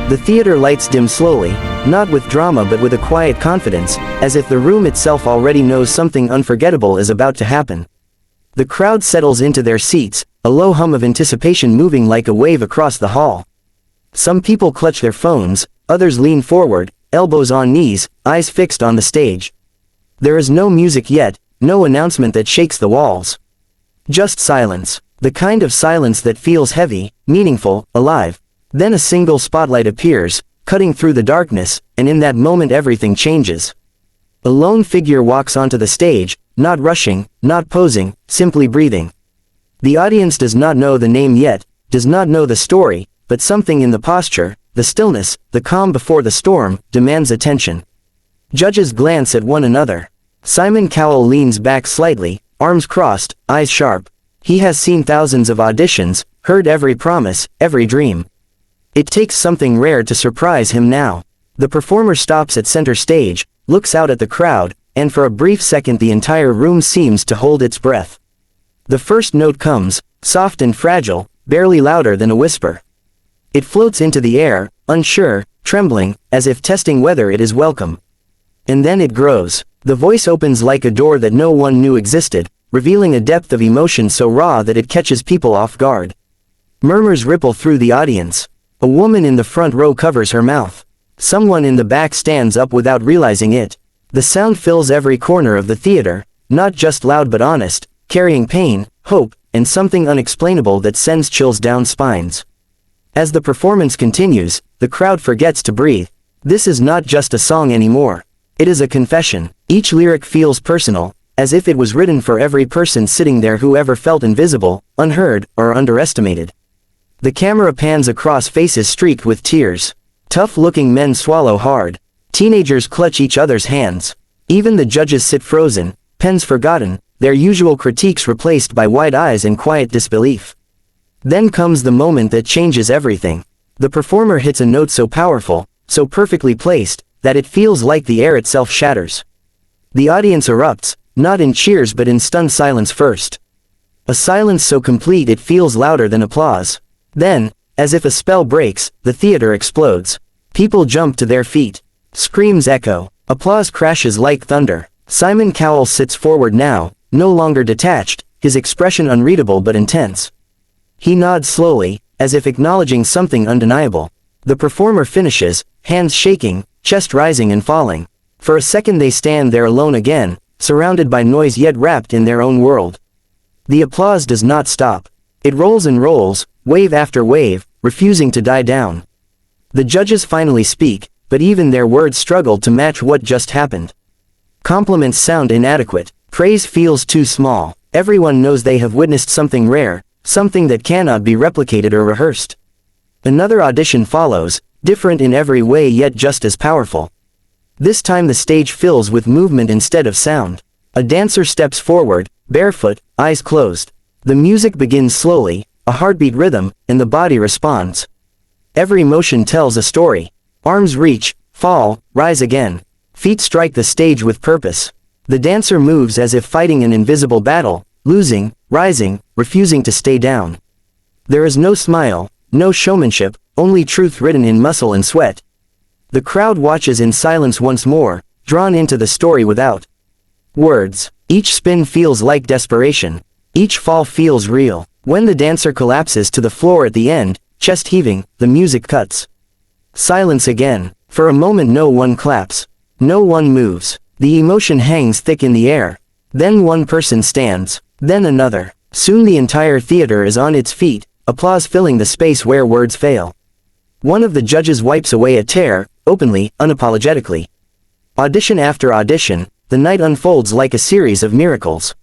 The theater lights dim slowly, not with drama but with a quiet confidence, as if the room itself already knows something unforgettable is about to happen. The crowd settles into their seats, a low hum of anticipation moving like a wave across the hall. Some people clutch their phones, others lean forward, elbows on knees, eyes fixed on the stage. There is no music yet, no announcement that shakes the walls. Just silence. The kind of silence that feels heavy, meaningful, alive. Then a single spotlight appears, cutting through the darkness, and in that moment everything changes. A lone figure walks onto the stage, not rushing, not posing, simply breathing. The audience does not know the name yet, does not know the story, but something in the posture, the stillness, the calm before the storm, demands attention. Judges glance at one another. Simon Cowell leans back slightly, arms crossed, eyes sharp. He has seen thousands of auditions, heard every promise, every dream. It takes something rare to surprise him now. The performer stops at center stage, looks out at the crowd, and for a brief second the entire room seems to hold its breath. The first note comes, soft and fragile, barely louder than a whisper. It floats into the air, unsure, trembling, as if testing whether it is welcome. And then it grows. The voice opens like a door that no one knew existed, revealing a depth of emotion so raw that it catches people off guard. Murmurs ripple through the audience. A woman in the front row covers her mouth. Someone in the back stands up without realizing it. The sound fills every corner of the theater, not just loud but honest, carrying pain, hope, and something unexplainable that sends chills down spines. As the performance continues, the crowd forgets to breathe. This is not just a song anymore. It is a confession. Each lyric feels personal, as if it was written for every person sitting there who ever felt invisible, unheard, or underestimated. The camera pans across faces streaked with tears. Tough-looking men swallow hard. Teenagers clutch each other's hands. Even the judges sit frozen, pens forgotten, their usual critiques replaced by wide eyes and quiet disbelief. Then comes the moment that changes everything. The performer hits a note so powerful, so perfectly placed, that it feels like the air itself shatters. The audience erupts, not in cheers but in stunned silence first. A silence so complete it feels louder than applause. Then, as if a spell breaks, the theater explodes. People jump to their feet. Screams echo. Applause crashes like thunder. Simon Cowell sits forward now, no longer detached, his expression unreadable but intense. He nods slowly, as if acknowledging something undeniable. The performer finishes, hands shaking, chest rising and falling. For a second they stand there alone again, surrounded by noise yet wrapped in their own world. The applause does not stop. It rolls and rolls, wave after wave, refusing to die down. The judges finally speak, but even their words struggle to match what just happened. Compliments sound inadequate. Praise feels too small. Everyone knows they have witnessed something rare, something that cannot be replicated or rehearsed. Another audition follows, different in every way yet just as powerful. This time the stage fills with movement instead of sound. A dancer steps forward, barefoot, eyes closed. The music begins slowly, a heartbeat rhythm, and the body responds. Every motion tells a story. Arms reach, fall, rise again. Feet strike the stage with purpose. The dancer moves as if fighting an invisible battle, losing, rising, refusing to stay down. There is no smile, no showmanship, only truth written in muscle and sweat. The crowd watches in silence once more, drawn into the story without words. Each spin feels like desperation. Each fall feels real. When the dancer collapses to the floor at the end, chest heaving, the music cuts. Silence again. For a moment no one claps. No one moves. The emotion hangs thick in the air. Then one person stands. Then another. Soon the entire theater is on its feet, applause filling the space where words fail. One of the judges wipes away a tear, openly, unapologetically. Audition after audition, the night unfolds like a series of miracles.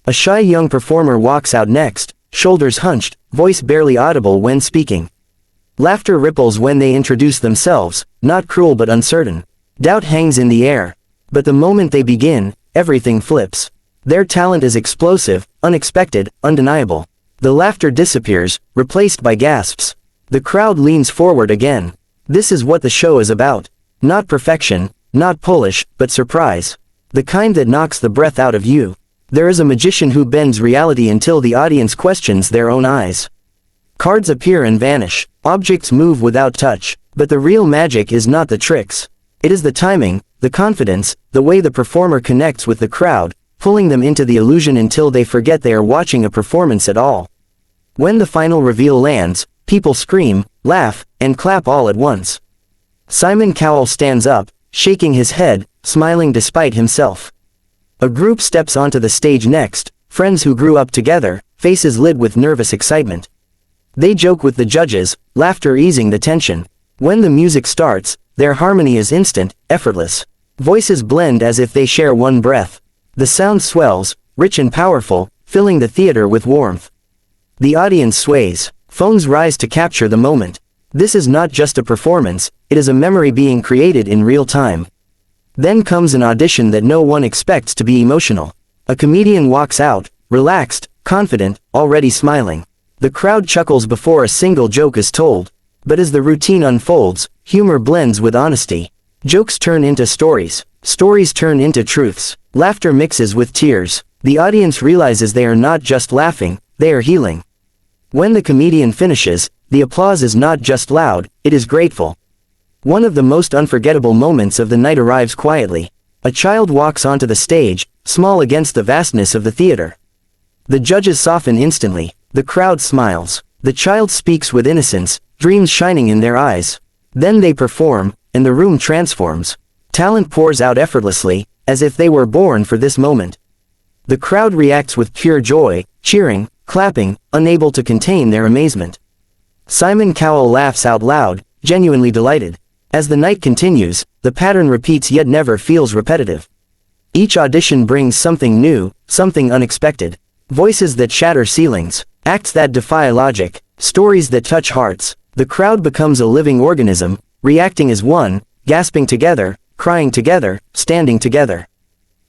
A shy young performer walks out next, shoulders hunched, voice barely audible when speaking. Laughter ripples when they introduce themselves, not cruel but uncertain. Doubt hangs in the air. But the moment they begin, everything flips. Their talent is explosive, unexpected, undeniable. The laughter disappears, replaced by gasps. The crowd leans forward again. This is what the show is about. Not perfection, not polish, but surprise. The kind that knocks the breath out of you. There is a magician who bends reality until the audience questions their own eyes. Cards appear and vanish. Objects move without touch. But the real magic is not the tricks. It is the timing, the confidence, the way the performer connects with the crowd, pulling them into the illusion until they forget they are watching a performance at all. When the final reveal lands, people scream, laugh, and clap all at once. Simon Cowell stands up, shaking his head, smiling despite himself. A group steps onto the stage next, friends who grew up together, faces lit with nervous excitement. They joke with the judges, laughter easing the tension. When the music starts, their harmony is instant, effortless. Voices blend as if they share one breath. The sound swells, rich and powerful, filling the theater with warmth. The audience sways. Phones rise to capture the moment. This is not just a performance, it is a memory being created in real time. Then comes an audition that no one expects to be emotional. A comedian walks out, relaxed, confident, already smiling. The crowd chuckles before a single joke is told. But as the routine unfolds, humor blends with honesty. Jokes turn into stories. Stories turn into truths. Laughter mixes with tears. The audience realizes they are not just laughing, they are healing. When the comedian finishes, the applause is not just loud, it is grateful. One of the most unforgettable moments of the night arrives quietly. A child walks onto the stage, small against the vastness of the theater. The judges soften instantly. The crowd smiles. The child speaks with innocence, dreams shining in their eyes. Then they perform, and the room transforms. Talent pours out effortlessly, as if they were born for this moment. The crowd reacts with pure joy, cheering, clapping, unable to contain their amazement. Simon Cowell laughs out loud, genuinely delighted. As the night continues, the pattern repeats yet never feels repetitive. Each audition brings something new, something unexpected. Voices that shatter ceilings, acts that defy logic, stories that touch hearts. The crowd becomes a living organism, reacting as one, gasping together, crying together, standing together.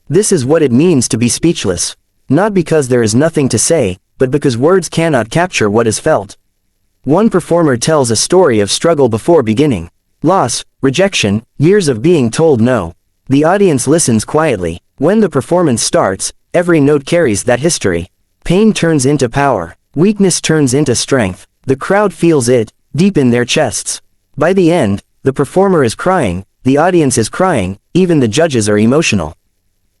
This is what it means to be speechless. Not because there is nothing to say, but because words cannot capture what is felt. One performer tells a story of struggle before beginning. Loss, rejection, years of being told no. The audience listens quietly. When the performance starts, every note carries that history. Pain turns into power. Weakness turns into strength. The crowd feels it, deep in their chests. By the end, the performer is crying, the audience is crying, even the judges are emotional.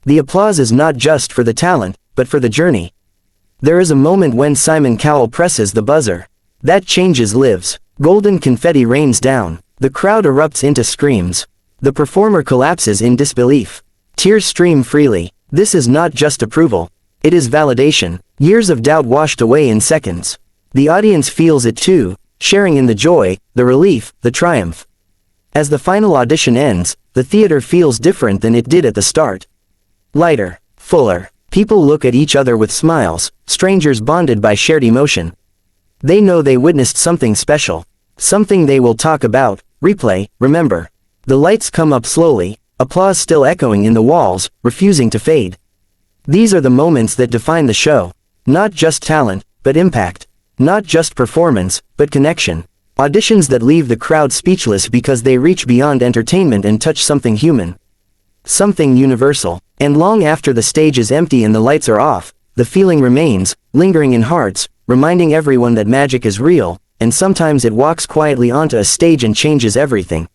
The applause is not just for the talent, but for the journey. There is a moment when Simon Cowell presses the buzzer. That changes lives. Golden confetti rains down. The crowd erupts into screams. The performer collapses in disbelief. Tears stream freely. This is not just approval. It is validation. Years of doubt washed away in seconds. The audience feels it too, sharing in the joy, the relief, the triumph. As the final audition ends, the theater feels different than it did at the start. Lighter, fuller. People look at each other with smiles, strangers bonded by shared emotion. They know they witnessed something special. Something they will talk about, replay, remember. The lights come up slowly, applause still echoing in the walls, refusing to fade. These are the moments that define the show. Not just talent, but impact. Not just performance, but connection. Auditions that leave the crowd speechless because they reach beyond entertainment and touch something human. Something universal. And long after the stage is empty and the lights are off, the feeling remains, lingering in hearts, reminding everyone that magic is real, and sometimes it walks quietly onto a stage and changes everything.